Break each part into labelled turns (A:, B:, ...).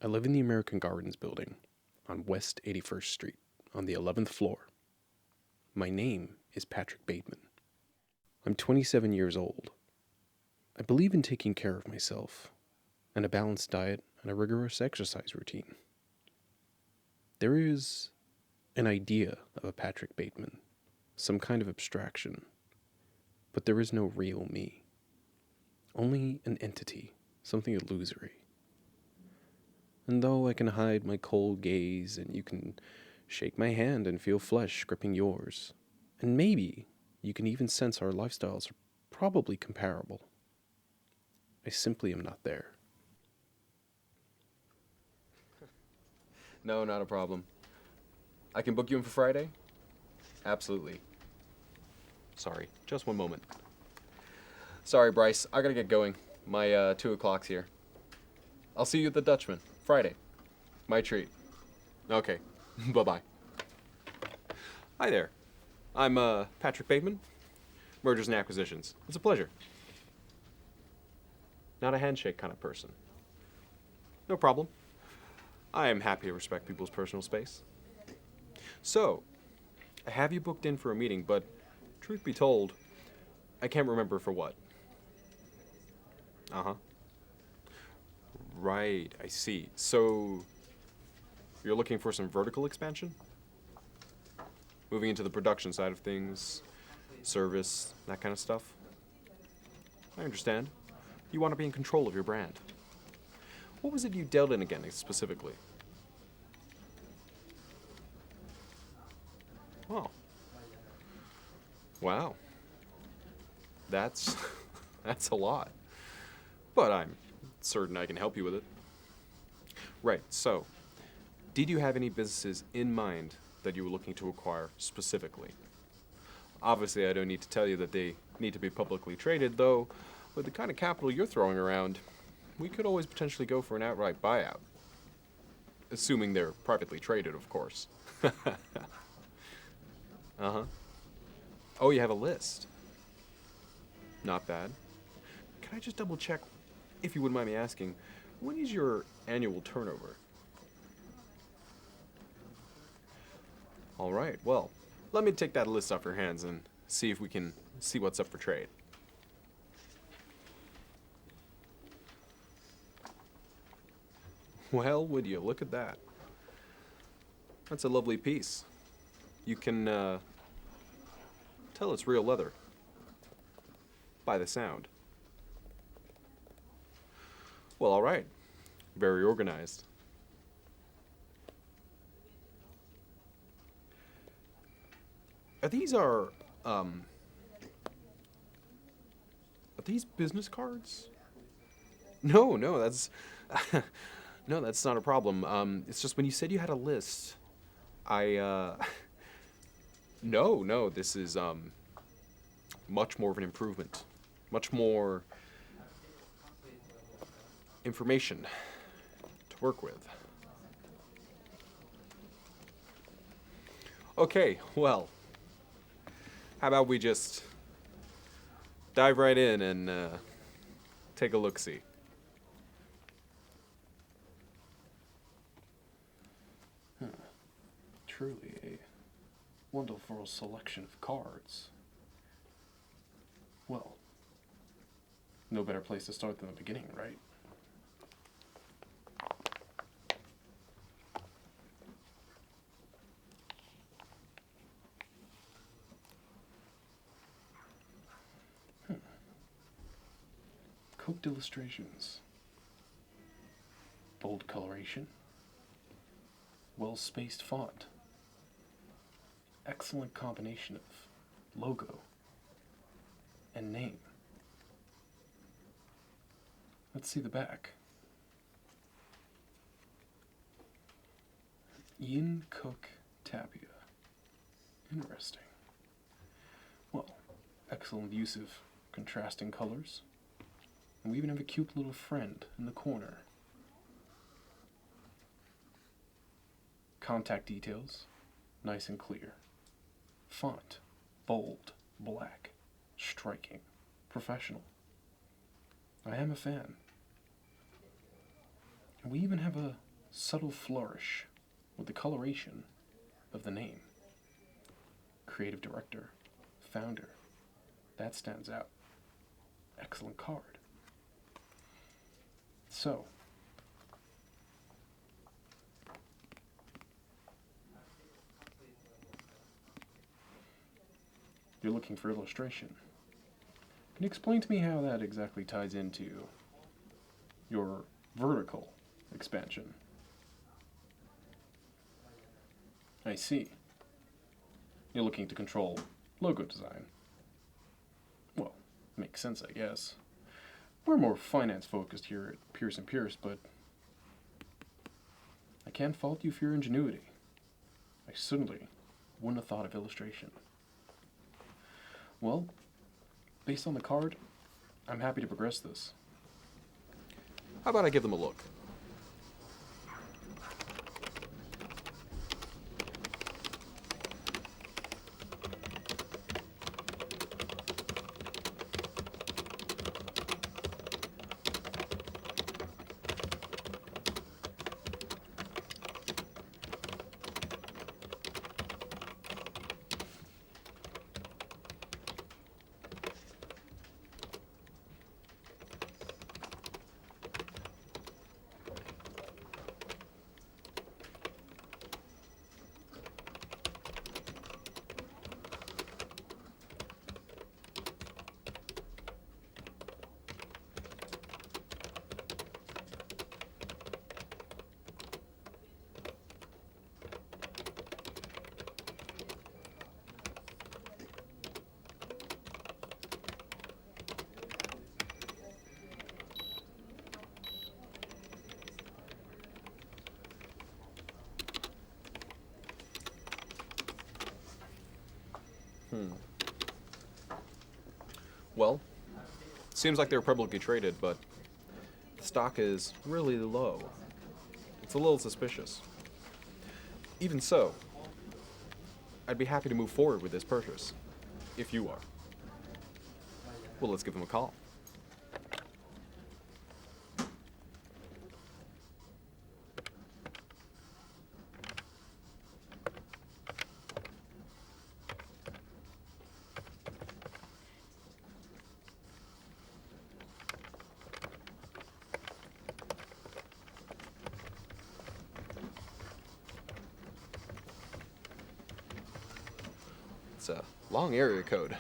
A: I live in the American Gardens building on West 81st Street on the 11th floor. My name is Patrick Bateman. I'm 27 years old. I believe in taking care of myself and a balanced diet and a rigorous exercise routine. There is an idea of a Patrick Bateman, some kind of abstraction, but there is no real me. Only an entity, something illusory. And though I can hide my cold gaze and you can shake my hand and feel flesh gripping yours, and maybe you can even sense our lifestyles are probably comparable, I simply am not there.
B: No, not a problem. I can book you in for Friday? Absolutely. Sorry, just one moment. Sorry, Bryce, I gotta get going. My 2 o'clock's here. I'll see you at the Dutchman, Friday. My treat. Okay, bye-bye. Hi there. I'm Patrick Bateman, Mergers and Acquisitions. It's a pleasure. Not a handshake kind of person. No problem. I am happy to respect people's personal space. So, I have you booked in for a meeting, but truth be told, I can't remember for what. Uh-huh. Right, I see. So, you're looking for some vertical expansion? Moving into the production side of things, service, that kind of stuff? I understand. You want to be in control of your brand. What was it you dealt in again, specifically? Oh. Wow. That's a lot. But I'm certain I can help you with it. Right, so, did you have any businesses in mind that you were looking to acquire specifically? Obviously, I don't need to tell you that they need to be publicly traded, though, with the kind of capital you're throwing around, we could always potentially go for an outright buyout. Assuming they're privately traded, of course. Uh-huh. Oh, you have a list. Not bad. Can I just double check, if you wouldn't mind me asking, what is your annual turnover? All right, well, let me take that list off your hands and see if we can see what's up for trade. Well, would you look at that? That's a lovely piece. You can tell it's real leather by the sound. Well, all right. Very organized. Are these business cards? No, that's no, that's not a problem. It's just when you said you had a list, no, this is much more of an improvement, much more information to work with. Okay, well, how about we just dive right in and take a look-see.
A: Truly a wonderful selection of cards. Well, no better place to start than the beginning, right? Cooked illustrations. Bold coloration. Well-spaced font. Excellent combination of logo and name. Let's see the back. Ian Cook Tapia. Interesting. Well, excellent use of contrasting colors. And we even have a cute little friend in the corner. Contact details, nice and clear. Font, bold, black, striking, professional. I am a fan. And we even have a subtle flourish with the coloration of the name. Creative director, founder. That stands out. Excellent card. So, you're looking for illustration. Can you explain to me how that exactly ties into your vertical expansion? I see. You're looking to control logo design. Well, makes sense, I guess. We're more finance focused here at Pierce & Pierce, but I can't fault you for your ingenuity. I certainly wouldn't have thought of illustration. Well, based on the card, I'm happy to progress this.
B: How about I give them a look? Well, seems like they're publicly traded, but the stock is really low. It's a little suspicious. Even so, I'd be happy to move forward with this purchase, if you are. Well, let's give them a call. It's a long area code.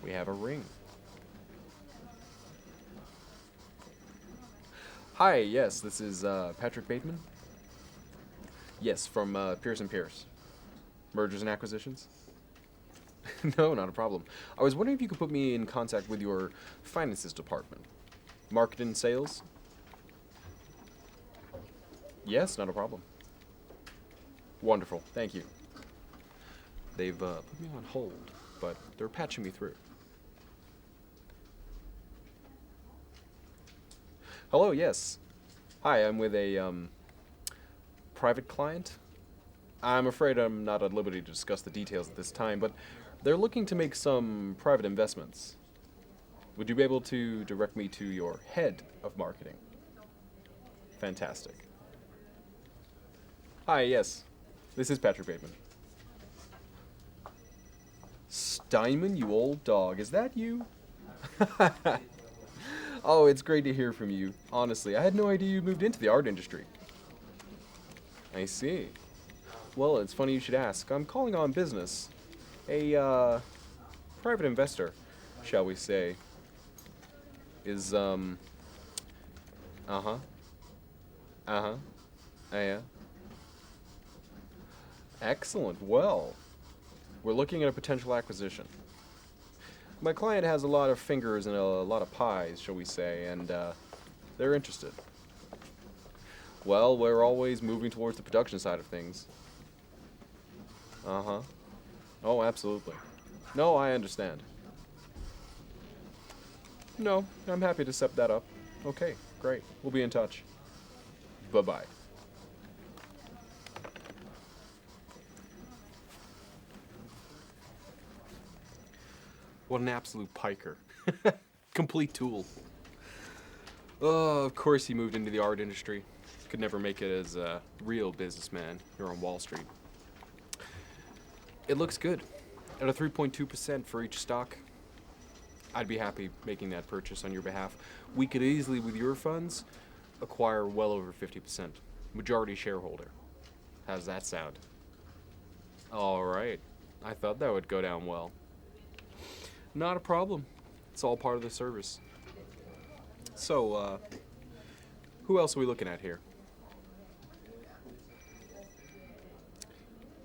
B: We have a ring. Hi, yes, this is Patrick Bateman. Yes, from Pierce & Pierce. Mergers and acquisitions? No, not a problem. I was wondering if you could put me in contact with your finances department. Marketing and sales? Yes, not a problem. Wonderful, thank you. They've put me on hold, but they're patching me through. Hello, yes. Hi, I'm with a private client. I'm afraid I'm not at liberty to discuss the details at this time, but they're looking to make some private investments. Would you be able to direct me to your head of marketing? Fantastic. Hi, yes. This is Patrick Bateman. Steinman, you old dog. Is that you? Oh, it's great to hear from you. Honestly, I had no idea you moved into the art industry. I see. Well, it's funny you should ask. I'm calling on business. A, private investor, shall we say, is, yeah. Excellent. Well, we're looking at a potential acquisition. My client has a lot of fingers and a lot of pies, shall we say, and they're interested. Well, we're always moving towards the production side of things. Oh, absolutely. No, I understand. No, I'm happy to set that up. Okay, great. We'll be in touch. Bye-bye. What an absolute piker. Complete tool. Oh, of course he moved into the art industry. Could never make it as a real businessman here on Wall Street. It looks good. At a 3.2% for each stock, I'd be happy making that purchase on your behalf. We could easily, with your funds, acquire well over 50%. Majority shareholder. How's that sound? All right. I thought that would go down well. Not a problem. It's all part of the service. So, who else are we looking at here?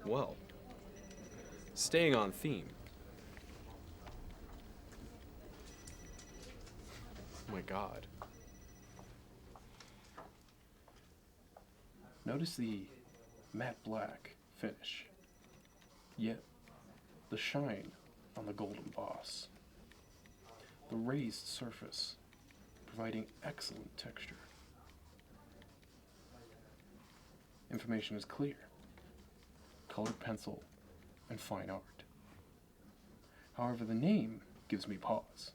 B: Well, staying on theme. Oh my God.
A: Notice the matte black finish, yet the shine on the golden boss. The raised surface, providing excellent texture. Information is clear. Colored pencil and fine art. However, the name gives me pause.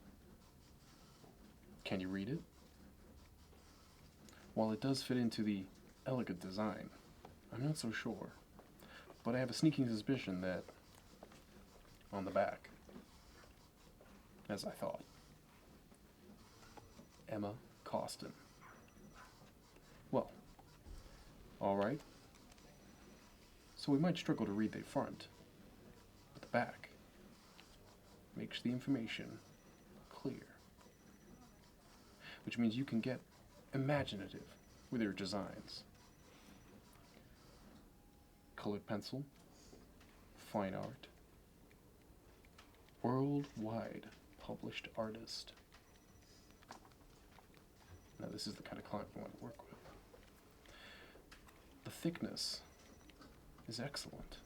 A: Can you read it? While it does fit into the elegant design, I'm not so sure, but I have a sneaking suspicion that on the back, as I thought, Emma Cawston. Well, alright. So we might struggle to read the front, but the back makes the information clear. Which means you can get imaginative with your designs. Colored pencil, fine art, worldwide published artist. Now this is the kind of client we want to work with. The thickness is excellent.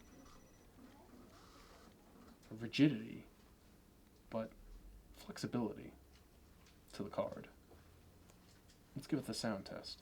A: Rigidity, but flexibility to the card. Let's give it the sound test.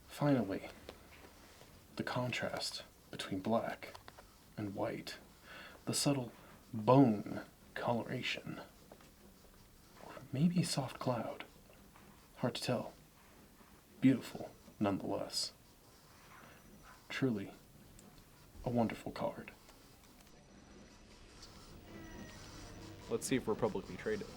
A: Finally, the contrast between black and white, the subtle bone coloration, or maybe a soft cloud, hard to tell, beautiful nonetheless. Truly a wonderful card.
B: Let's see if we're publicly traded.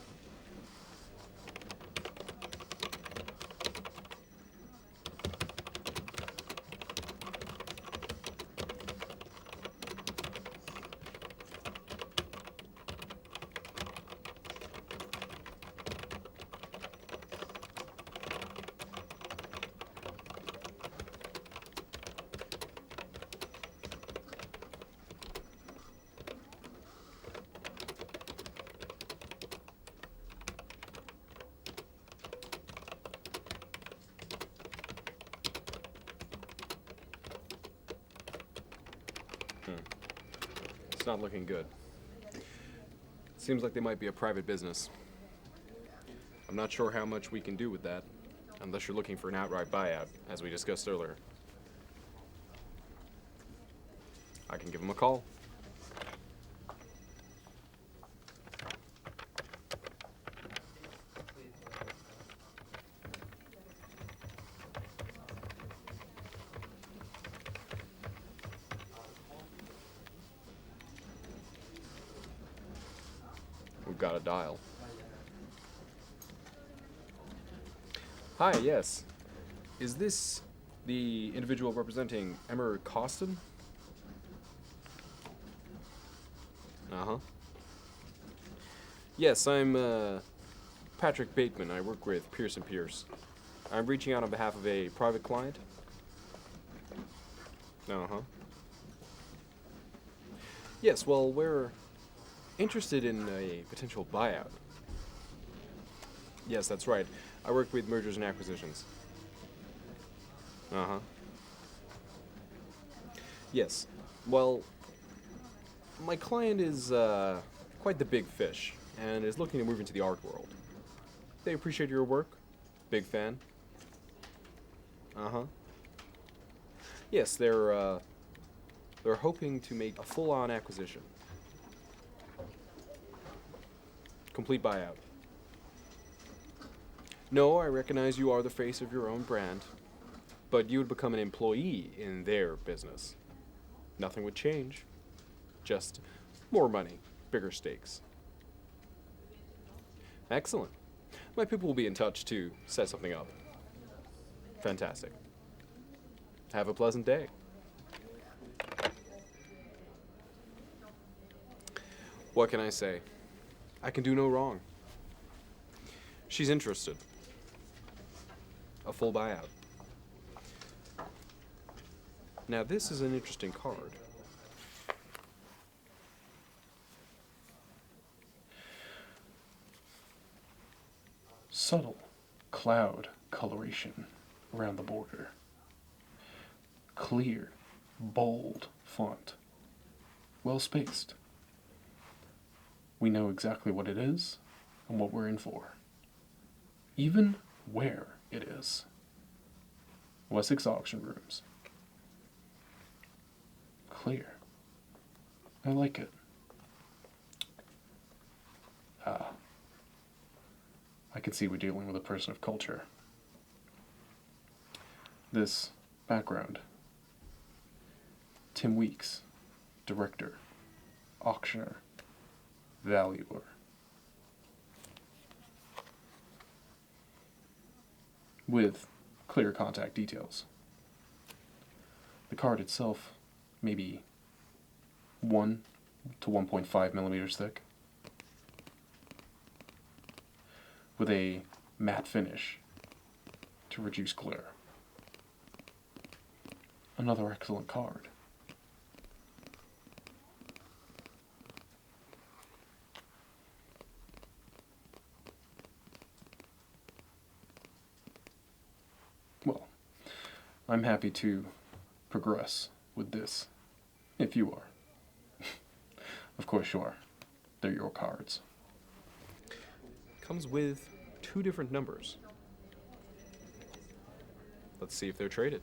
B: It's not looking good. Seems like they might be a private business. I'm not sure how much we can do with that, unless you're looking for an outright buyout, as we discussed earlier. I can give them a call. We've got a dial. Hi, yes. Is this the individual representing Emma Cawston? Uh-huh. Yes, I'm Patrick Bateman. I work with Pierce & Pierce. I'm reaching out on behalf of a private client. Uh-huh. Yes, well, we're interested in a potential buyout. Yes, that's right. I work with mergers and acquisitions. Uh-huh. Yes. Well, my client is quite the big fish and is looking to move into the art world. They appreciate your work. Big fan. Uh-huh. Yes, they're hoping to make a full-on acquisition. Complete buyout. No, I recognize you are the face of your own brand, but you would become an employee in their business. Nothing would change. Just more money, bigger stakes. Excellent. My people will be in touch to set something up. Fantastic. Have a pleasant day. What can I say? I can do no wrong. She's interested. A full buyout. Now this is an interesting card.
A: Subtle cloud coloration around the border. Clear, bold font. Well spaced. We know exactly what it is and what we're in for. Even where it is. Wessex auction rooms. Clear. I like it. I can see we're dealing with a person of culture. This background. Tim Weeks, director, auctioneer, valuer. With clear contact details. The card itself, maybe 1 to 1.5 millimeters thick, with a matte finish to reduce glare. Another excellent card. Well, I'm happy to progress with this, if you are. Of course you are. They're your cards.
B: Comes with 2 different numbers. Let's see if they're traded.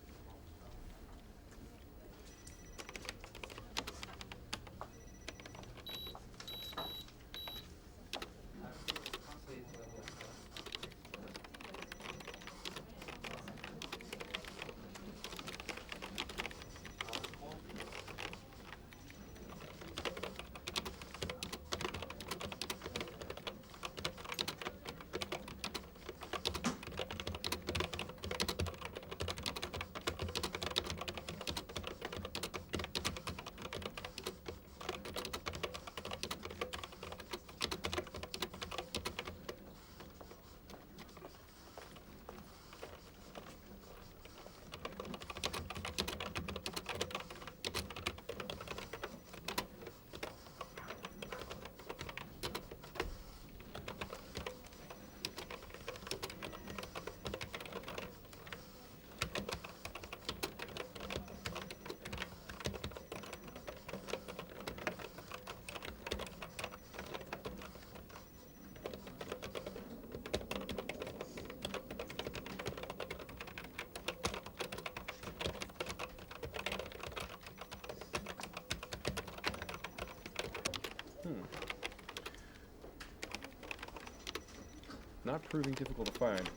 B: Not proving difficult to find.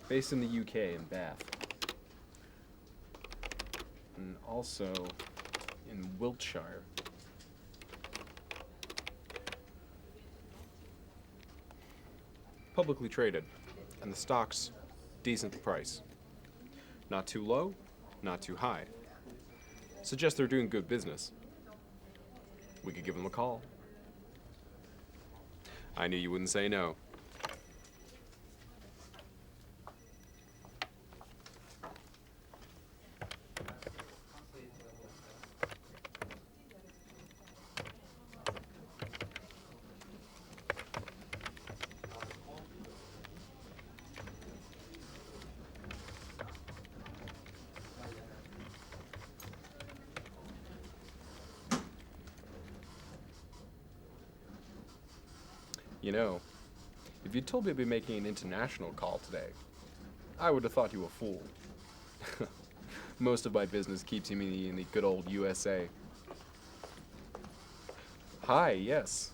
B: Based in the UK in Bath. And also in Wiltshire. Publicly traded, and the stock's decent price. Not too low, not too high. Suggest they're doing good business. We could give them a call. I knew you wouldn't say no. You know, if you told me I'd be making an international call today, I would have thought you a fool. Most of my business keeps me in the good old USA. Hi, yes.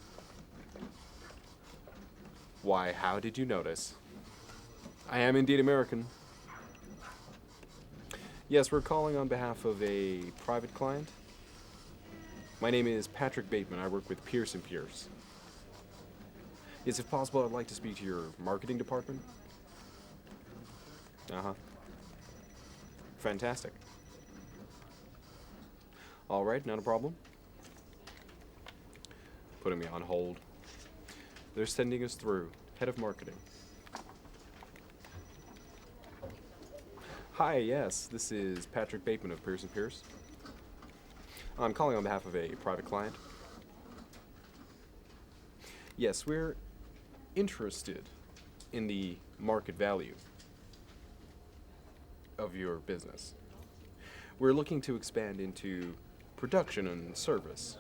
B: Why, how did you notice? I am indeed American. Yes, we're calling on behalf of a private client. My name is Patrick Bateman. I work with Pierce & Pierce. Yes, if possible, I'd like to speak to your marketing department. Uh-huh. Fantastic. All right, not a problem. Putting me on hold. They're sending us through. Head of marketing. Hi, yes, this is Patrick Bateman of Pierce & Pierce. I'm calling on behalf of a private client. Yes, we're interested in the market value of your business. We're looking to expand into production and service.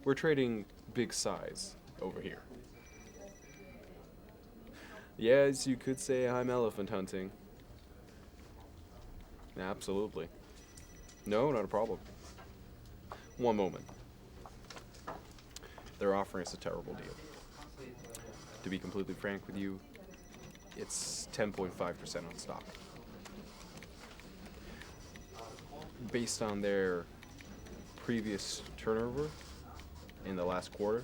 B: We're trading big size over here. Yes, you could say I'm elephant hunting. Absolutely. No, not a problem. One moment. They're offering us a terrible deal. To be completely frank with you, it's 10.5% on stock. Based on their previous turnover in the last quarter,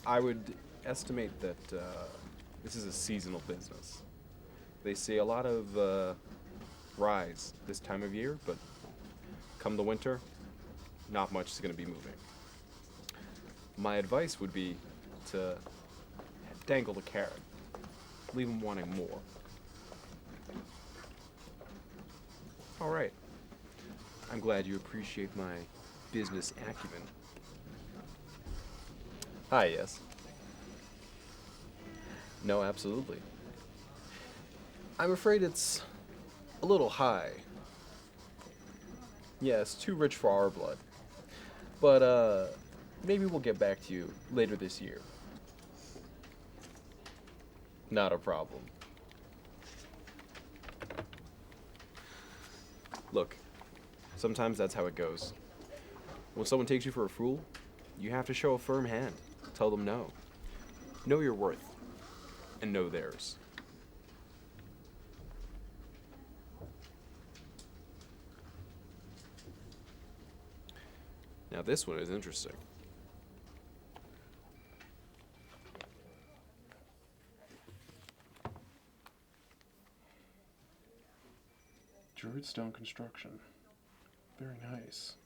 B: I would estimate that this is a seasonal business. They see a lot of rise this time of year, but come the winter, not much is going to be moving. My advice would be to dangle the carrot. Leave them wanting more. All right. I'm glad you appreciate my business acumen. Hi, yes. No, absolutely. I'm afraid it's a little high. Yes, too rich for our blood. But, maybe we'll get back to you later this year. Not a problem. Look, sometimes that's how it goes. When someone takes you for a fool, you have to show a firm hand. Tell them no. Know your worth, and know theirs. Now this one is interesting.
A: Druidstone Construction. Very nice.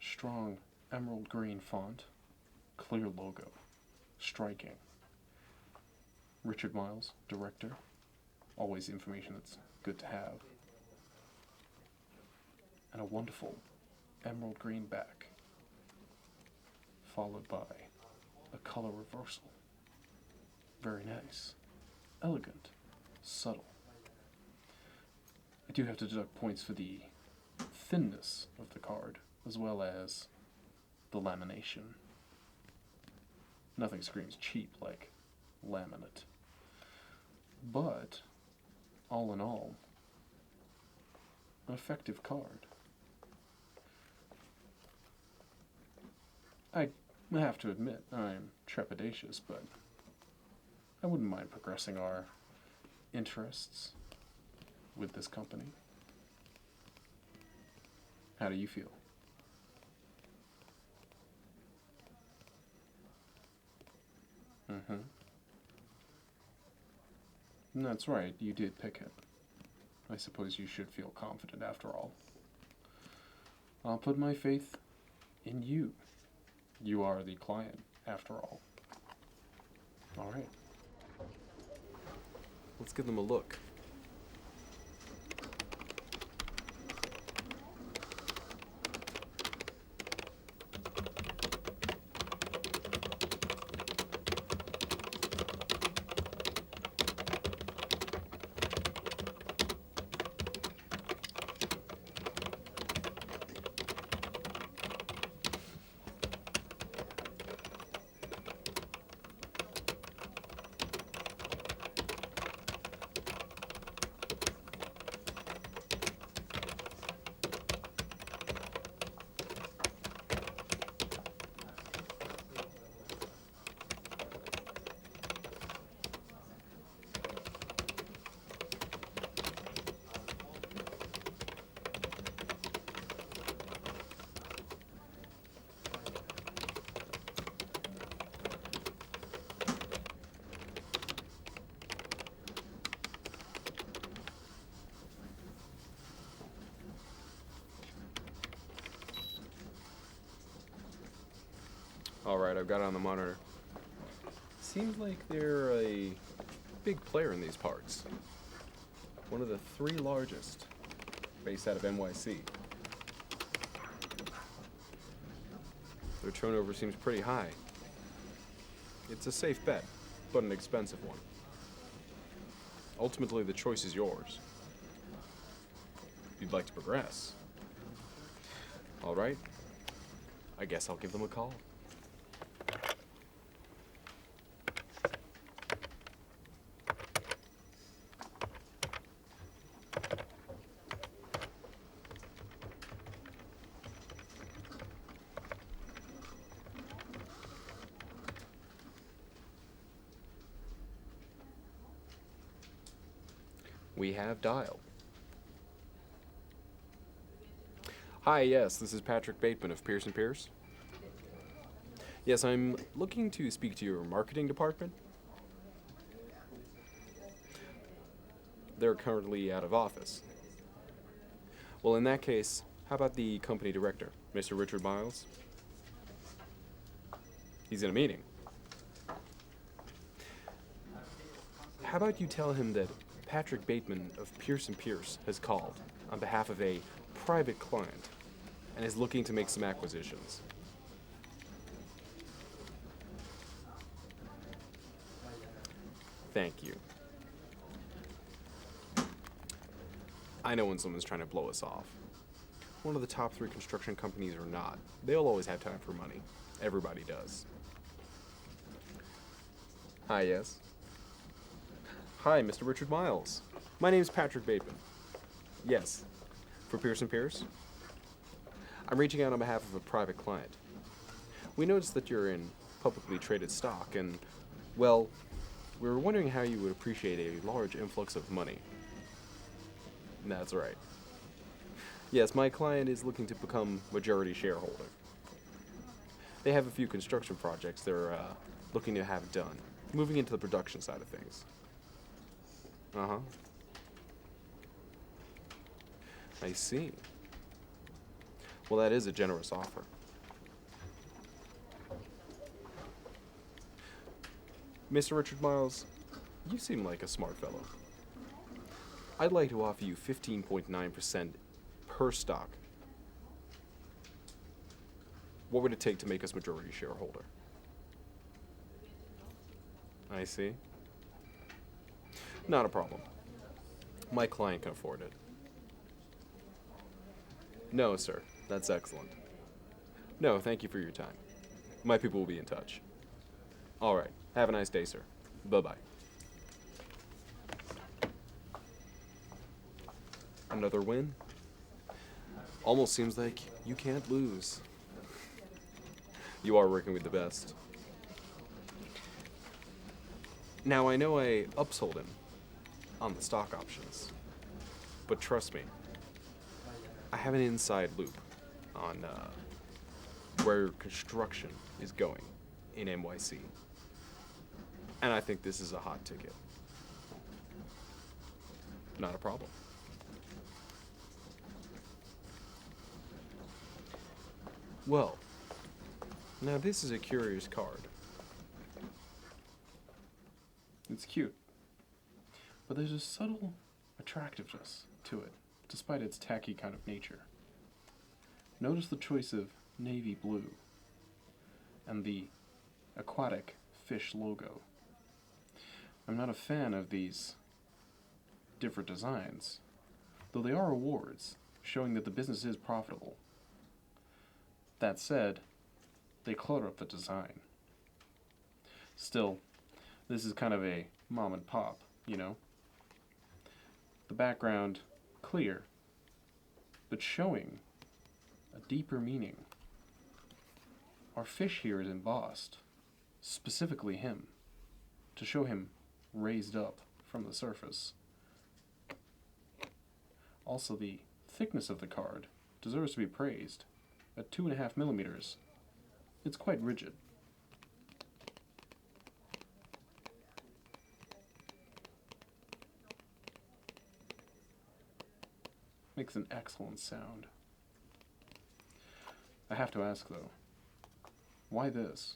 A: Strong emerald green font. Clear logo. Striking. Richard Miles, director. Always information that's good to have. And a wonderful emerald green back, followed by a color reversal. Very nice. Elegant. Subtle. I do have to deduct points for the thinness of the card, as well as the lamination. Nothing screams cheap like laminate. But, all in all, an effective card. I have to admit, I'm trepidatious, but I wouldn't mind progressing our interests with this company. How do you feel? Mm-hmm. That's right, you did pick it. I suppose you should feel confident after all. I'll put my faith in you. You are the client, after all. All right.
B: Let's give them a look. Alright, I've got it on the monitor. Seems like they're a big player in these parts. One of the 3 largest, based out of NYC. Their turnover seems pretty high. It's a safe bet, but an expensive one. Ultimately, the choice is yours. If you'd like to progress. Alright, I guess I'll give them a call. We have dial. Hi, yes, this is Patrick Bateman of Pierce & Pierce. Yes, I'm looking to speak to your marketing department. They're currently out of office. Well, in that case, how about the company director, Mr. Richard Miles? He's in a meeting. How about you tell him that Patrick Bateman of Pierce & Pierce has called on behalf of a private client and is looking to make some acquisitions. Thank you. I know when someone's trying to blow us off. One of the top 3 construction companies or not, they'll always have time for money. Everybody does. Hi, yes. Hi, Mr. Richard Miles. My name's Patrick Bateman. Yes, for Pierce & Pierce. I'm reaching out on behalf of a private client. We noticed that you're in publicly traded stock and, well, we were wondering how you would appreciate a large influx of money. That's right. Yes, my client is looking to become majority shareholder. They have a few construction projects they're looking to have done, moving into the production side of things. Uh-huh. I see. Well, that is a generous offer. Mr. Richard Miles, you seem like a smart fellow. I'd like to offer you 15.9% per stock. What would it take to make us majority shareholder? I see. Not a problem. My client can afford it. No, sir. That's excellent. No, thank you for your time. My people will be in touch. All right. Have a nice day, sir. Bye-bye. Another win? Almost seems like you can't lose. You are working with the best. Now, I know I upsold him on the stock options, but trust me, I have an inside loop on where construction is going in NYC, and I think this is a hot ticket. Not a problem. Well, now this is a curious card.
A: It's cute, but there's a subtle attractiveness to it, despite its tacky kind of nature. Notice the choice of navy blue and the aquatic fish logo. I'm not a fan of these different designs, though they are awards, showing that the business is profitable. That said, they clutter up the design. Still, this is kind of a mom and pop, you know? The background clear, but showing a deeper meaning. Our fish here is embossed, specifically him, to show him raised up from the surface. Also, the thickness of the card deserves to be praised. At 2.5 millimeters, it's quite rigid. Makes an excellent sound. I have to ask though, why this?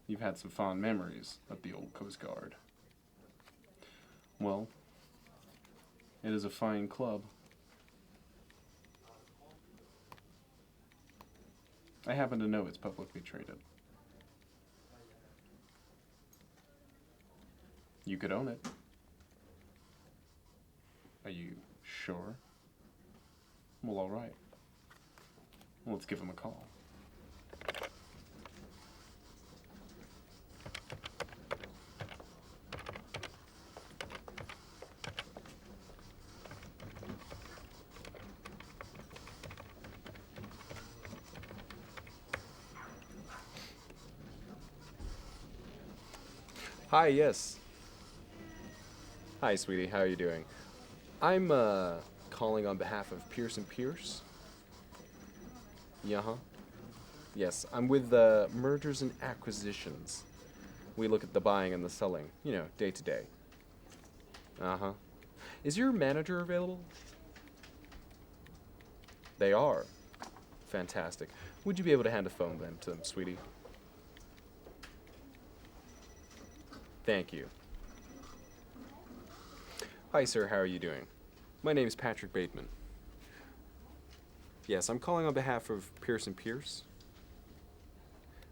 A: You've had some fond memories of the old Coastguard. Well, it is a fine club. I happen to know it's publicly traded. You could own it. Are you sure? Well, all right. Let's give him a call.
B: Hi, yes. Hi, sweetie. How are you doing? I'm calling on behalf of Pierce and Pierce. Yeah-huh. Yes, I'm with Mergers and Acquisitions. We look at the buying and the selling, you know, day to day. Uh-huh. Is your manager available? They are. Fantastic. Would you be able to hand a phone then to them, sweetie? Thank you. Hi, sir. How are you doing? My name is Patrick Bateman. Yes, I'm calling on behalf of Pierce and Pierce.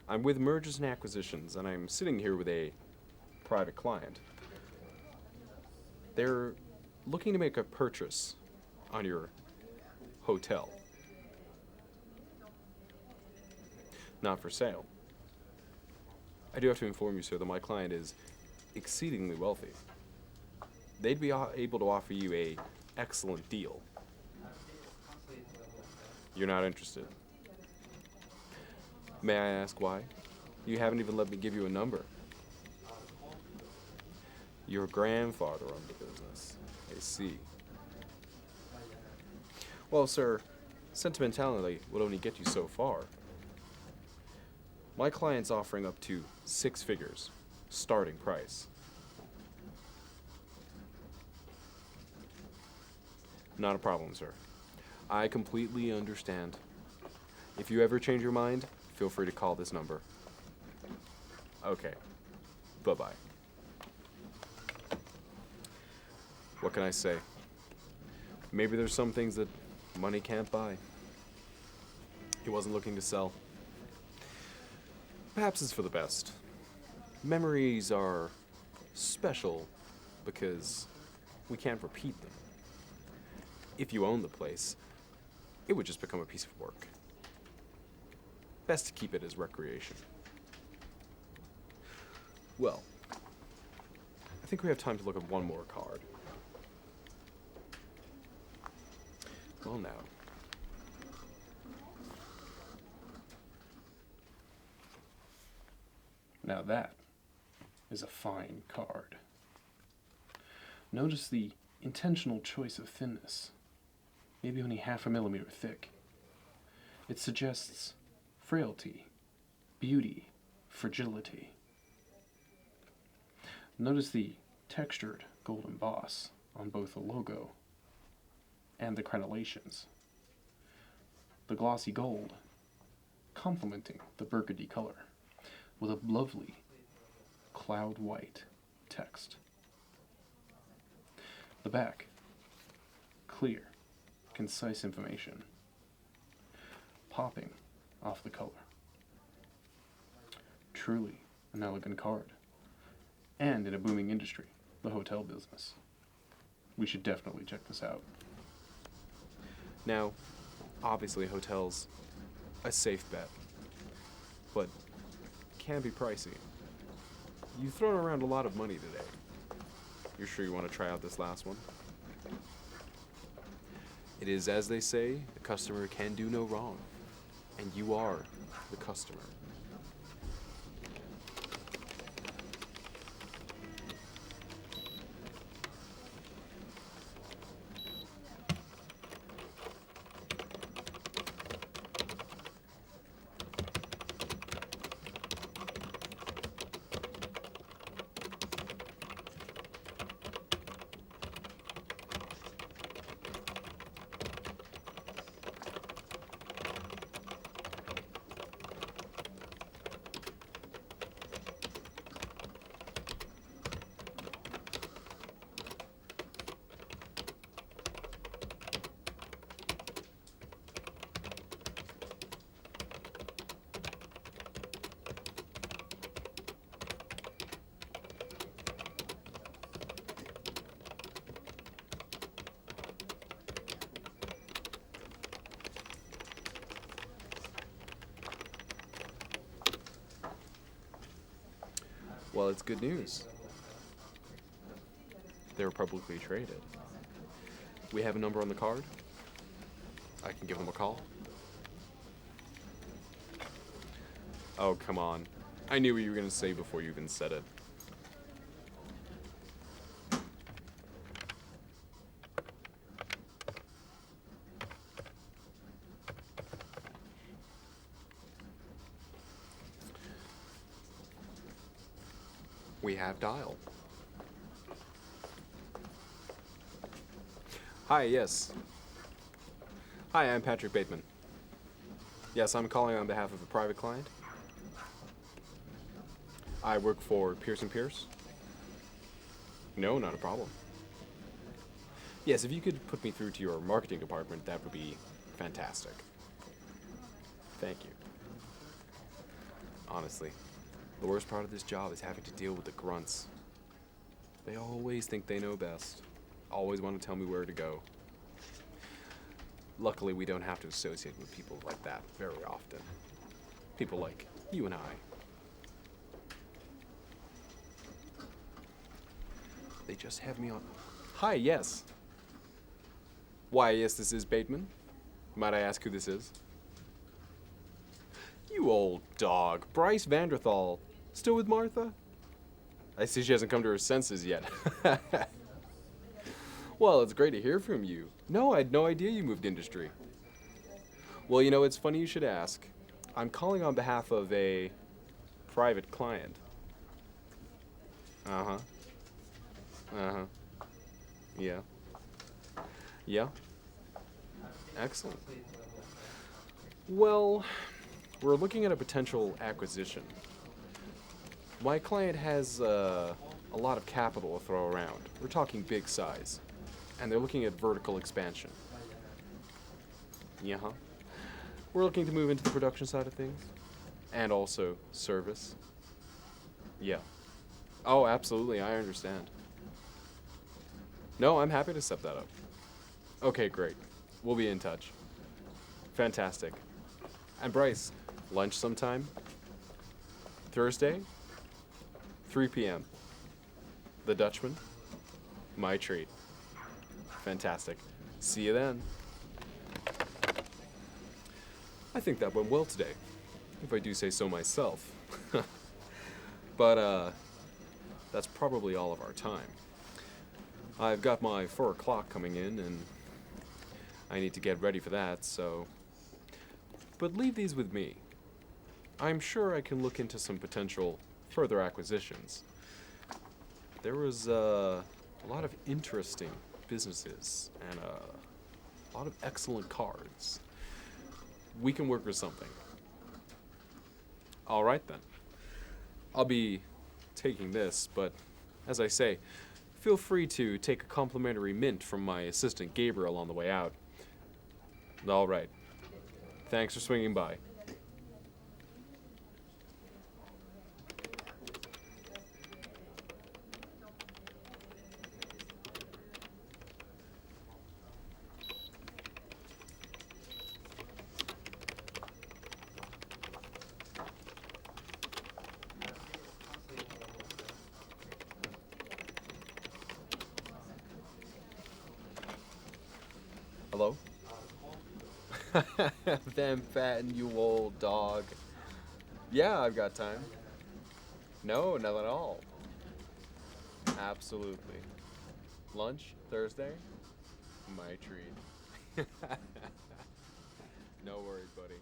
B: I'm with Mergers and Acquisitions, and I'm sitting here with a private client. They're looking to make a purchase on your hotel. Not for sale. I do have to inform you, sir, that my client is exceedingly wealthy. They'd be able to offer you a excellent deal. You're not interested. May I ask why? You haven't even let me give you a number. Your grandfather owned the business. I see. Well, sir, sentimentality would only get you so far. My client's offering up to 6 figures, starting price. Not a problem, sir. I completely understand. If you ever change your mind, feel free to call this number. Okay. Bye-bye. What can I say? Maybe there's some things that money can't buy. He wasn't looking to sell. Perhaps it's for the best. Memories are special because we can't repeat them. If you own the place, it would just become a piece of work. Best to keep it as recreation. Well, I think we have time to look at one more card. Well, now.
A: Now that is a fine card. Notice the intentional choice of thinness, maybe only 0.5 millimeter thick. It suggests frailty, beauty, fragility. Notice the textured gold emboss on both the logo and the crenellations. the glossy gold, complementing the burgundy color, with a lovely cloud white text. The back, clear, concise information, popping off the color. Truly an elegant card. And in a booming industry, the hotel business. We should definitely check this out.
B: Now, obviously a hotel's a safe bet, but can be pricey. You've thrown around a lot of money today. You're sure you want to try out this last one? It is, as they say, the customer can do no wrong, and you are the customer. Well, it's good news. They were publicly traded. We have a number on the card. I can give them a call. Oh, come on. I knew what you were going to say before you even said it. We have dial. Hi, yes. Hi, I'm Patrick Bateman. Yes, I'm calling on behalf of a private client. I work for Pierce & Pierce. No, not a problem. Yes, if you could put me through to your marketing department, that would be fantastic. Thank you. Honestly, the worst part of this job is having to deal with the grunts. They always think they know best. Always want to tell me where to go. Luckily, we don't have to associate with people like that very often. People like you and I. They just have me on... Hi, yes. Why, yes, this is Bateman. Might I ask who this is? You old dog. Bryce Vanderthal. Still with Martha? I see she hasn't come to her senses yet. Well, it's great to hear from you. No, I had no idea you moved industry. Well, you know, it's funny you should ask. I'm calling on behalf of a private client. Uh-huh. Uh-huh. Yeah. Yeah. Excellent. Well, we're looking at a potential acquisition. My client has a lot of capital to throw around. We're talking big size. And they're looking at vertical expansion. Yeah. We're looking to move into the production side of things. And also service. Yeah. Oh, absolutely, I understand. No, I'm happy to set that up. Okay, great. We'll be in touch. Fantastic. And Bryce, lunch sometime? Thursday? 3 p.m. The Dutchman? My treat. Fantastic. See you then. I think that went well today, if I do say so myself. But, that's probably all of our time. I've got my 4 o'clock coming in, and I need to get ready for that, so... But leave these with me. I'm sure I can look into some potential further acquisitions. There was a lot of interesting businesses and a lot of excellent cards. we can work with something. All right then. I'll be taking this, but as I say, feel free to take a complimentary mint from my assistant Gabriel on the way out. All right. Thanks for swinging by. Hello? Them fatting you old dog. Yeah, I've got time. No, not at all. Absolutely. Lunch, Thursday? My treat. No worries, buddy.